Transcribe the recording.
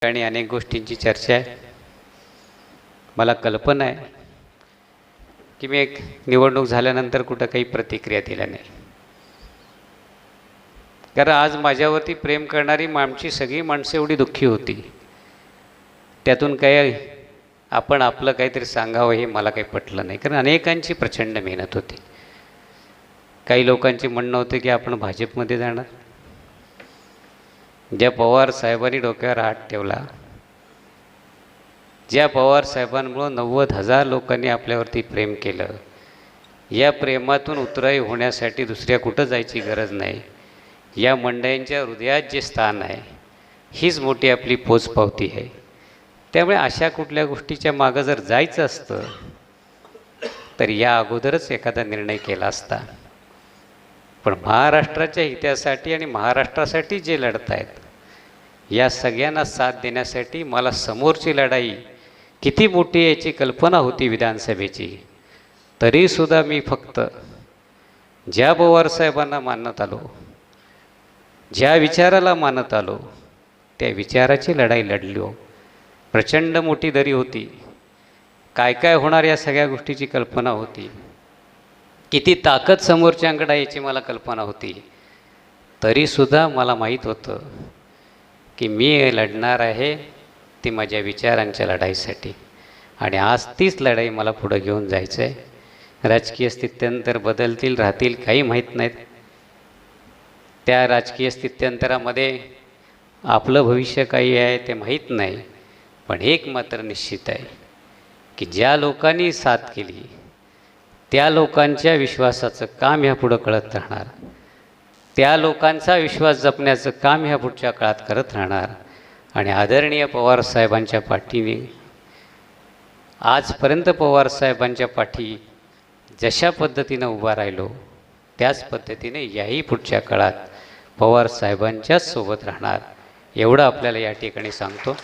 आणि अनेक गोष्टींची चर्चा आहे. मला कल्पना आहे की मी एक निवडणूक झाल्यानंतर कुठं काही प्रतिक्रिया दिल्या नाही, कारण आज माझ्यावरती प्रेम करणारी आमची सगळी माणसं एवढी दुःखी होती. त्यातून काही आपण आपलं काहीतरी सांगावं हे मला काही पटलं नाही, कारण अनेकांची प्रचंड मेहनत होती. काही लोकांचे म्हणणं होतं की आपण भाजपमध्ये जाणार. ज्या पवार साहेबांनी डोक्यावर हात ठेवला, ज्या पवार साहेबांमुळं 90,000 लोकांनी आपल्यावरती प्रेम केलं, या प्रेमातून उतराई होण्यासाठी दुसऱ्या कुठं जायची गरज नाही. या मंडळींच्या हृदयात जे स्थान आहे हीच मोठी आपली पोचपावती आहे. त्यामुळे अशा कुठल्या गोष्टीच्या मागं जर जायचं असतं तर या अगोदरच एखादा निर्णय केला असता. पण महाराष्ट्राच्या हितासाठी आणि महाराष्ट्रासाठी जे लढत आहेत या सगळ्यांना साथ देण्यासाठी मला समोरची लढाई किती मोठी याची कल्पना होती विधानसभेची. तरीसुद्धा मी फक्त ज्या पवारसाहेबांना मानत आलो, ज्या विचाराला मानत आलो, त्या विचाराची लढाई लढलो. प्रचंड मोठी दरी होती. काय काय होणार या सगळ्या गोष्टीची कल्पना होती. किती ताकद समोरच्यांकडे याची मला कल्पना होती. तरीसुद्धा मला माहीत होतं की मी लढणार आहे ती माझ्या विचारांच्या लढाईसाठी, आणि आज तीच लढाई मला पुढं घेऊन जायचं आहे. राजकीय स्थित्यंतर बदलतील राहतील काही माहीत नाहीत. त्या राजकीय स्थित्यंतरामध्ये आपलं भविष्य काही आहे ते माहीत नाही. पण एक मात्र निश्चित आहे की ज्या लोकांनी साथ केली त्या लोकांच्या विश्वासाचं काम ह्या पुढं करत राहणार. त्या लोकांचा विश्वास जपण्याचं काम ह्या पुढच्या काळात करत राहणार. आणि आदरणीय पवारसाहेबांच्या पाठीने आजपर्यंत पवारसाहेबांच्या पाठी जशा पद्धतीनं उभा राहिलो त्याच पद्धतीने याही पुढच्या काळात पवारसाहेबांच्याच सोबत राहणार, एवढं आपल्याला या ठिकाणी सांगतो.